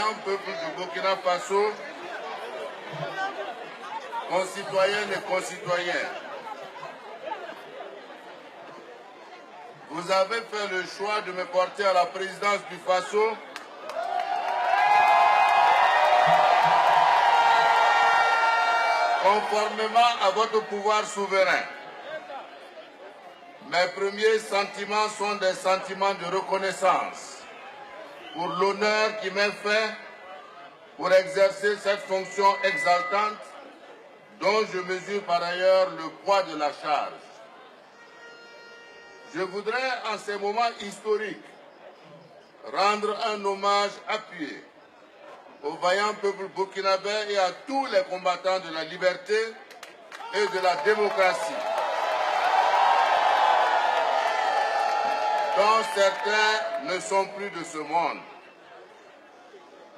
vaillant peuple du Burkina Faso, concitoyennes et concitoyens, vous avez fait le choix de me porter à la présidence du Faso conformément à votre pouvoir souverain. Mes premiers sentiments sont des sentiments de reconnaissance pour l'honneur qui m'est fait pour exercer cette fonction exaltante dont je mesure par ailleurs le poids de la charge. Je voudrais en ces moments historiques rendre un hommage appuyé au vaillant peuple burkinabé et à tous les combattants de la liberté et de la démocratie, dont certains ne sont plus de ce monde.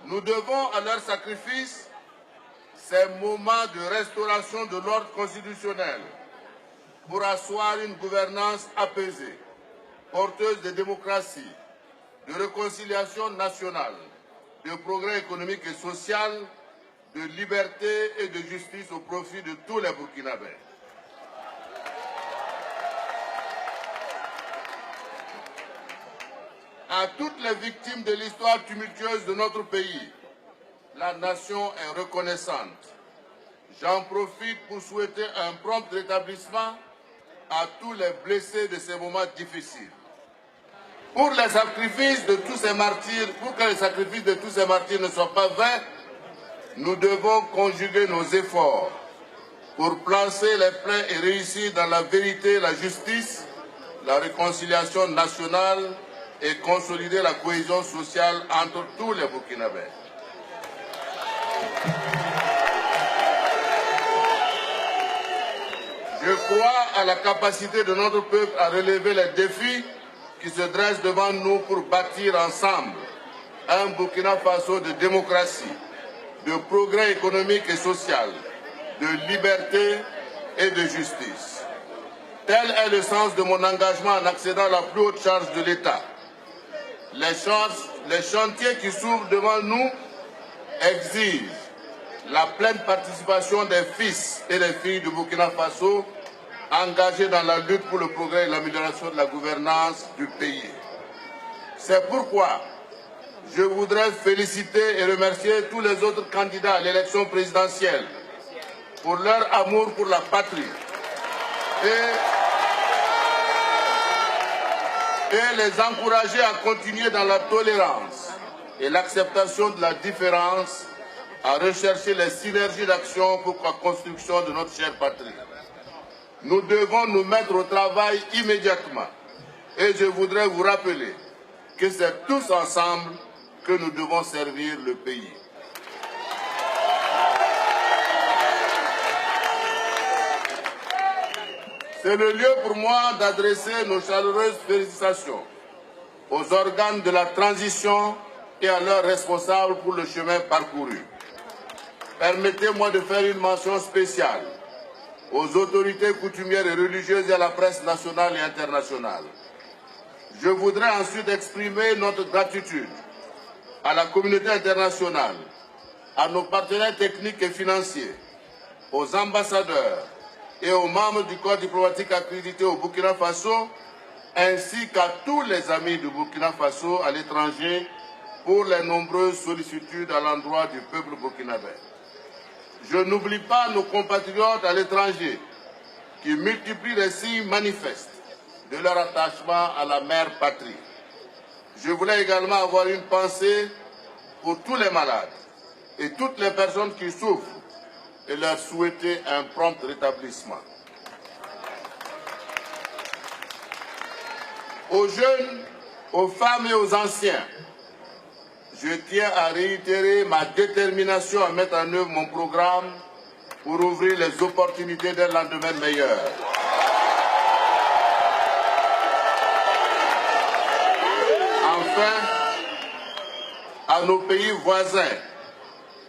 Nous devons à leur sacrifice ces moments de restauration de l'ordre constitutionnel pour asseoir une gouvernance apaisée, porteuse de démocratie, de réconciliation nationale, de progrès économique et social, de liberté et de justice au profit de tous les Burkinabés. À toutes les victimes de l'histoire tumultueuse de notre pays, la nation est reconnaissante. J'en profite pour souhaiter un prompt rétablissement à tous les blessés de ces moments difficiles. Pour que les sacrifices de tous ces martyrs ne soient pas vains, nous devons conjuguer nos efforts pour placer les plaies et réussir dans la vérité, la justice, la réconciliation nationale et consolider la cohésion sociale entre tous les Burkinabés. Je crois à la capacité de notre peuple à relever les défis qui se dressent devant nous pour bâtir ensemble un Burkina Faso de démocratie, de progrès économique et social, de liberté et de justice. Tel est le sens de mon engagement en accédant à la plus haute charge de l'État. Les chantiers qui s'ouvrent devant nous exigent la pleine participation des fils et des filles du Burkina Faso engagés dans la lutte pour le progrès et l'amélioration de la gouvernance du pays. C'est pourquoi je voudrais féliciter et remercier tous les autres candidats à l'élection présidentielle pour leur amour pour la patrie et les encourager à continuer dans la tolérance et l'acceptation de la différence, à rechercher les synergies d'action pour la construction de notre chère patrie. Nous devons nous mettre au travail immédiatement et je voudrais vous rappeler que c'est tous ensemble que nous devons servir le pays. C'est le lieu pour moi d'adresser nos chaleureuses félicitations aux organes de la transition et à leurs responsables pour le chemin parcouru. Permettez-moi de faire une mention spéciale aux autorités coutumières et religieuses et à la presse nationale et internationale. Je voudrais ensuite exprimer notre gratitude à la communauté internationale, à nos partenaires techniques et financiers, aux ambassadeurs et aux membres du corps diplomatique accrédité au Burkina Faso, ainsi qu'à tous les amis du Burkina Faso à l'étranger pour les nombreuses sollicitudes à l'endroit du peuple burkinabé. Je n'oublie pas nos compatriotes à l'étranger qui multiplient les signes manifestes de leur attachement à la mère patrie. Je voulais également avoir une pensée pour tous les malades et toutes les personnes qui souffrent et leur souhaiter un prompt rétablissement. Aux jeunes, aux femmes et aux anciens, je tiens à réitérer ma détermination à mettre en œuvre mon programme pour ouvrir les opportunités d'un lendemain meilleur. Enfin, à nos pays voisins,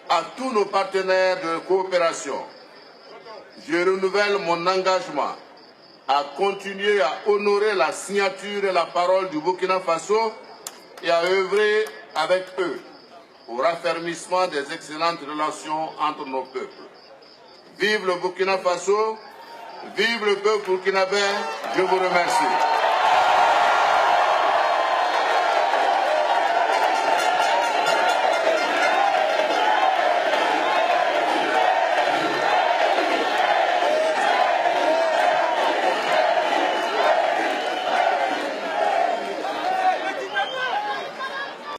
à tous nos partenaires de coopération, je renouvelle mon engagement à continuer à honorer la signature et la parole du Burkina Faso et à œuvrer avec eux au raffermissement des excellentes relations entre nos peuples. Vive le Burkina Faso, vive le peuple burkinabé, je vous remercie.